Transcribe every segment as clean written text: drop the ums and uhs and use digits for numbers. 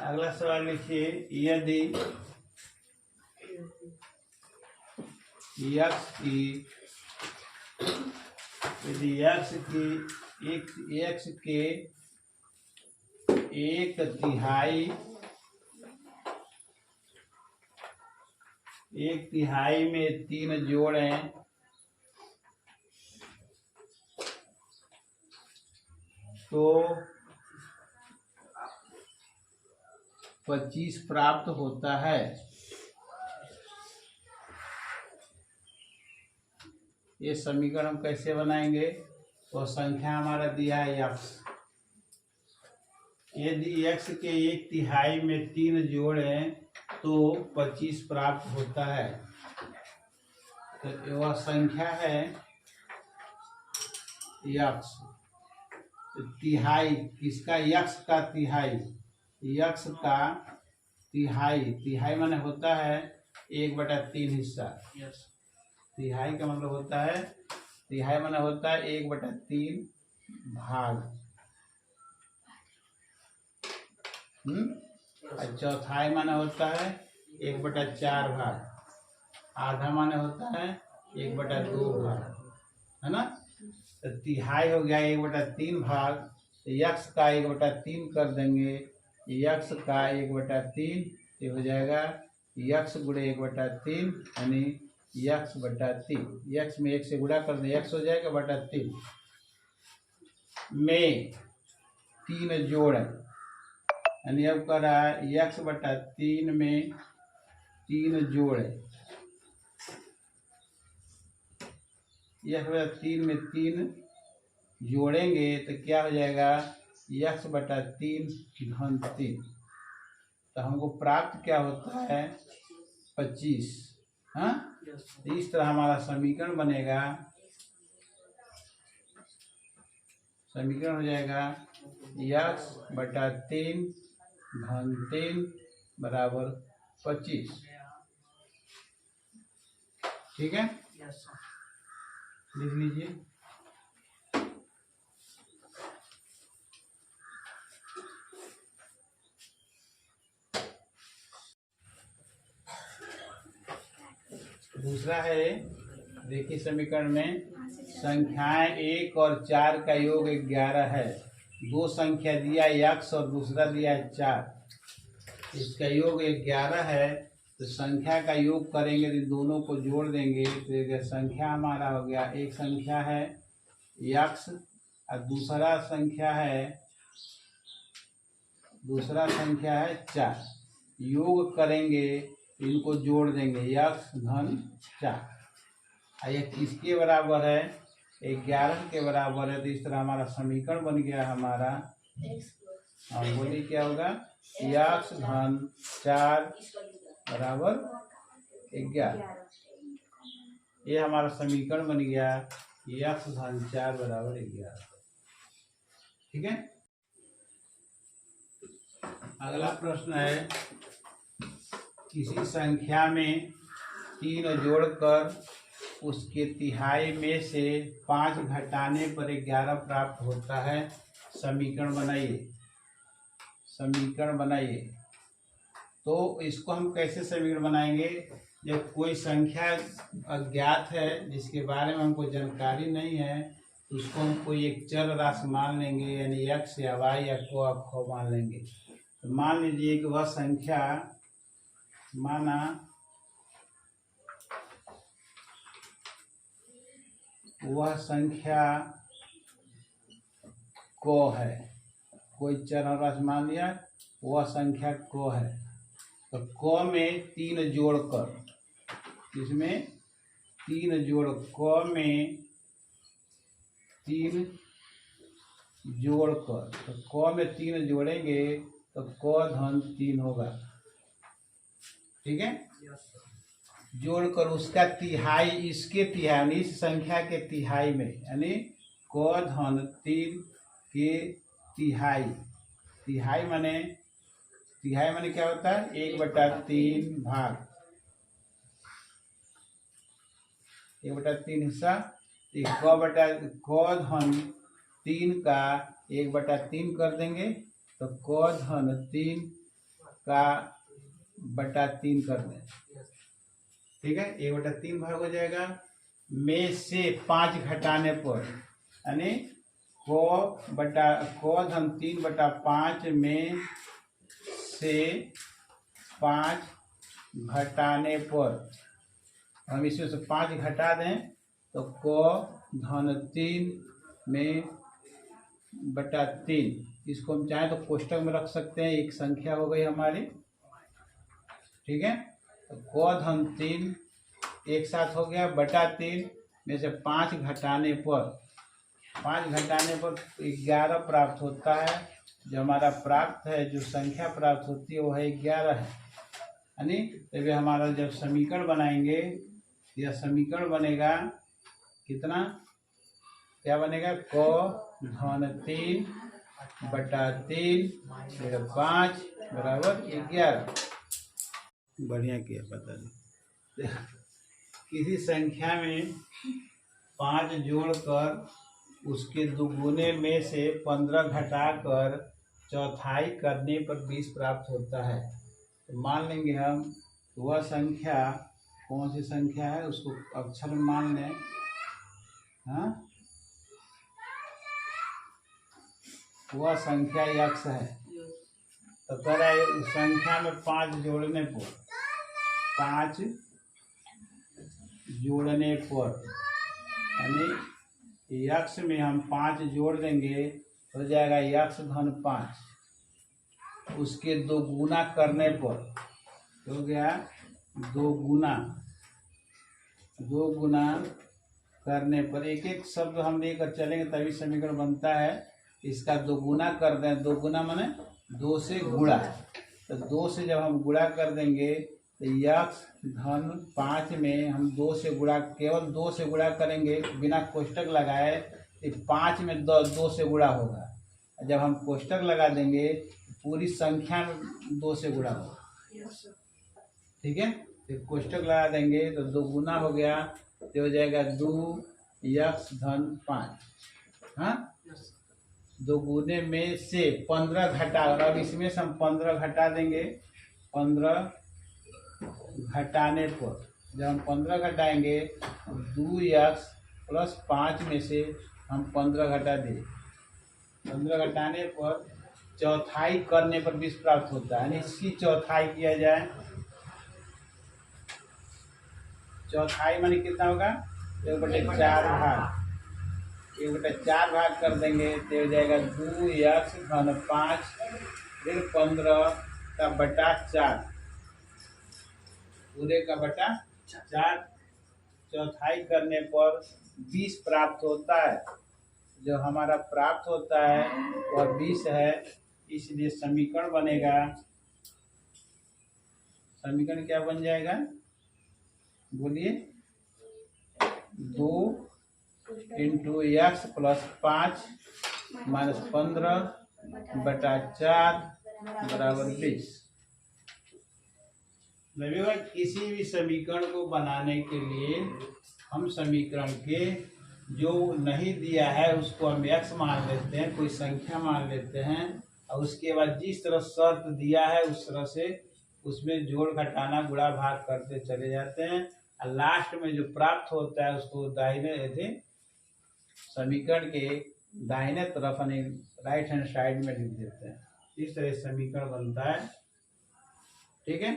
अगला सवाल लिखिए, यदि यक्स के एक तिहाई में 3 जोड़ें तो 25 प्राप्त होता है। ये समीकरण हम कैसे बनाएंगे? तो संख्या हमारा दिया है यक्स। यदि यक्स के एक तिहाई में 3 जोड़ें तो 25 प्राप्त होता है। तो वह संख्या है यक्स। तिहाई किसका? यक्स का तिहाई। यक्स का तिहाई माने होता है 1/3 हिस्सा। तिहाई का मतलब होता है, तिहाई माने होता है 1/3 भाग। और चौथाई माने होता है 1/4 भाग। आधा माने होता है 1/2 भाग, है ना। तो तिहाई हो गया 1/3 भाग। यक्स का 1/3 कर देंगे। यक्स का 1/3 ये हो जाएगा यक्स गुणे 1/3 यानी यक्स/3। यक्स में 1 से गुणा कर दें, यक्स हो जाएगा /3 में 3 जोड़ यानी अब कर रहा है यक्स/3 में 3 जोड़। यक्स/3 में 3 जोड़ेंगे तो क्या हो जाएगा? यक्स/3 घन 3। तो हमको प्राप्त क्या होता है? 25। हाँ, इस तरह हमारा समीकरण बनेगा। समीकरण हो जाएगा यक्स/3 घन 3 बराबर 25। ठीक है, लिख लीजिए। दूसरा है, देखिए समीकरण में संख्याएं 1 और 4 का योग 11 है। दो संख्या दिया यक्स और दूसरा दिया 4। इसका योग 11 है। तो संख्या का योग करेंगे तो दोनों को जोड़ देंगे तो संख्या हमारा हो गया, एक संख्या है यक्स और दूसरा संख्या है 4। योग करेंगे, इनको जोड़ देंगे, यक्स धन 4। यह किसके बराबर है? 11 के बराबर है। तो इस तरह हमारा समीकरण बन गया हमारा। हम बोलिए क्या होगा? यक्स धन 4 बराबर 11। ये हमारा समीकरण बन गया, यक्स धन 4 बराबर 11। ठीक है। अगला प्रश्न है, किसी संख्या में 3 जोड़कर उसके तिहाई में से 5 घटाने पर 11 प्राप्त होता है। समीकरण बनाइए। तो इसको हम कैसे समीकरण बनाएंगे? जब कोई संख्या अज्ञात है जिसके बारे में हमको जानकारी नहीं है तो उसको हम कोई एक चर राशि मान लेंगे, यानी एक्स या वाई या को मान लेंगे। तो मान लीजिए कि वह संख्या माना वह संख्या को है, कोई चर राशि मान लिया, वह संख्या को है। तो को में 3 जोड़कर, इसमें 3 जोड़, को में 3 जोड़कर, तो को में 3 जोड़ेंगे तो को धन 3 होगा। ठीक है। जोड़कर उसका तिहाई, इसके तिहाई, इस संख्या के तिहाई में, यानी को धन 3 के तिहाई। तिहाई माने क्या होता है? 1/3 भाग, 1/3 हिस्सा। को धन 3 का 1/3 कर देंगे तो को धन 3 का बटा 3 कर दें। ठीक है, 1/3 भाग हो जाएगा। में से 5 घटाने पर यानी को धन 3/5 में से 5 घटाने पर हम इसमें से 5 घटा दें तो को धन 3 में बटा 3। इसको हम चाहें तो कोष्टक में रख सकते हैं, एक संख्या हो गई हमारी। ठीक है, तो को धन 3 एक साथ हो गया बटा 3 में से 5 घटाने पर 11 प्राप्त होता है। जो हमारा प्राप्त है, जो संख्या प्राप्त होती है वो है 11 है। यानी तभी हमारा जब समीकरण बनाएंगे, यह समीकरण बनेगा कितना, क्या बनेगा, को धन 3 बटा 3 5 बराबर 11। बढ़िया किया, पता नहीं। किसी संख्या में 5 जोड़कर उसके दुगुने में से 15 घटाकर चौथाई करने पर 20 प्राप्त होता है। तो मान लेंगे हम वह संख्या कौन सी संख्या है, उसको अक्षर में मान लें। हाँ, वह संख्या x है। तो कह रहा है उस संख्या में 5 जोड़ने पर 5 जोड़ने पर यानी x में हम 5 जोड़ देंगे तो हो जाएगा x धन 5। उसके 2 गुना करने पर हो गया 2 गुना करने पर, एक एक शब्द हम लेकर चलेंगे तभी समीकरण बनता है। इसका 2 गुना कर दें, 2 गुना माने 2 से गुणा, तो 2 से जब हम गुणा कर देंगे तो x धन 5 में हम 2 से गुणा, केवल 2 से गुणा करेंगे बिना कोष्टक लगाए, तो 5 में 2 से गुणा होगा। जब हम कोष्टक लगा देंगे पूरी संख्या में 2 से गुणा होगा। ठीक है, तो कोष्टक लगा देंगे तो 2 गुना हो गया, तो हो जाएगा 2x धन 5। हाँ, 2 गुने में से 15 घटा, और अब इसमें से हम 15 घटा देंगे। 15 घटाने पर जब हम 15 घटाएंगे 2x प्लस 5 में से हम 15 घटा दें। 15 घटाने पर चौथाई करने पर 20 प्राप्त होता है। यानी इसकी चौथाई किया जाए, चौथाई माने कितना होगा, 1/4 भाग, 1/4 भाग कर देंगे तो हो जाएगा 2x धन 5 फिर 15 का बटा 4, पूरे का बटा 4। चौथाई करने पर 20 प्राप्त होता है। जो हमारा प्राप्त होता है वह 20 है, इसलिए समीकरण बनेगा। समीकरण क्या बन जाएगा, बोलिए, 2 इंटू x प्लस 5 माइनस 15 बटा 4 बराबर 20। किसी भी समीकरण को बनाने के लिए हम समीकरण के जो नहीं दिया है उसको हम x मान लेते हैं, कोई संख्या मान लेते हैं, और उसके बाद जिस तरह शर्त दिया है उस तरह से उसमें जोड़ घटाना गुणा भाग करते चले जाते हैं, और लास्ट में जो प्राप्त होता है उसको दाहिने समीकरण के दाहिने तरफ यानी राइट हैंड साइड में लिख देते हैं। इस तरह समीकरण बनता है। ठीक है,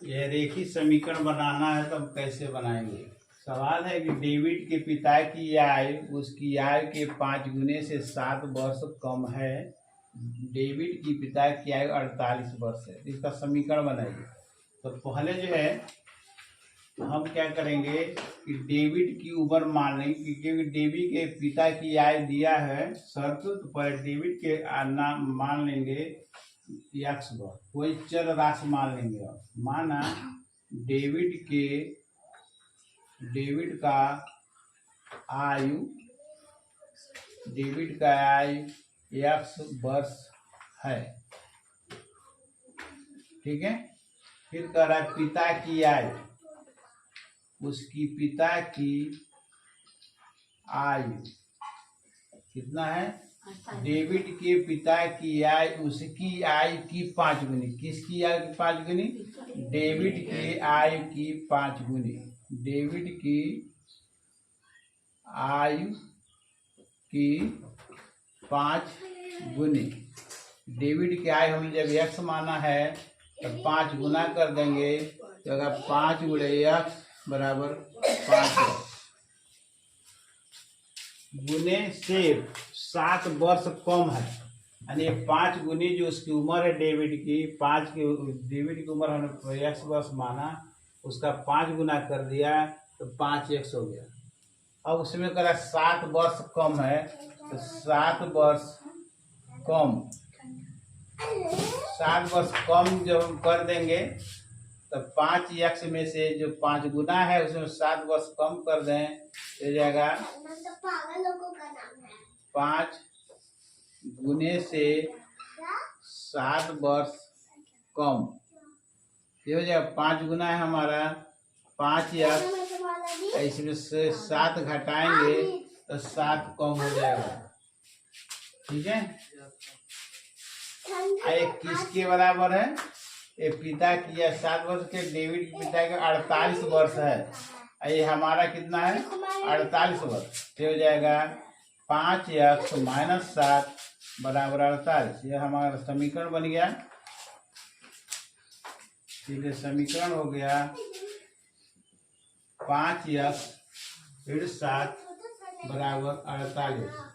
यह रेखीय समीकरण बनाना है तो हम कैसे बनाएंगे। सवाल है कि डेविड के पिता की आय उसकी आय के 5 गुने से 7 वर्ष कम है। डेविड की पिता की आयु 48 वर्ष है। इसका समीकरण बनाइए। तो पहले जो है हम क्या करेंगे कि डेविड की उम्र मान लेंगे, क्योंकि डेविड के पिता की आयु दिया है शर्त, तो पहले डेविड के नाम मान लेंगे x वर्ष, कोई चर राशि मान लेंगे। माना डेविड का आयु x वर्ष है। ठीक है, फिर कह रहा है पिता की आयु, उसकी पिता की आयु कितना है? डेविड के पिता की आय उसकी आय की 5 गुनी। किसकी आय की 5 गुनी? डेविड की आय की 5 गुनी। डेविड की आयु की 5 गुनी। डेविड की आय हमने जब x माना है तो 5 गुना कर देंगे, तो अगर 5 गुणे x बराबर 5 गुने से 7 वर्ष कम है, यानी 5 गुनी जो उसकी उम्र है डेविड की, डेविड की उम्र हमने x वर्ष माना, उसका 5 गुना कर दिया तो 5x हो गया। अब उसमें करा 7 वर्ष कम है, तो 7 वर्ष कम, 7 वर्ष कम जब हम कर देंगे तो 5x में से जो 5 गुना है उसमें 7 वर्ष कम कर दें तो जाएगा 5 गुने से 7 वर्ष कम। ये हो जाएगा 5 गुना है हमारा 5x, इसमें से 7 घटाएंगे तो 7 कम हो जाएगा। ठीक है, ये किसके बराबर है? ये पिता की है 7 वर्ष के, डेविड के पिता का 48 वर्ष है। ये हमारा कितना है? 48 वर्ष। तो हो जाएगा 5x माइनस 7 बराबर 48। ये हमारा समीकरण बन गया। ठीक है, समीकरण हो गया 5x फिर 7 बराबर 48।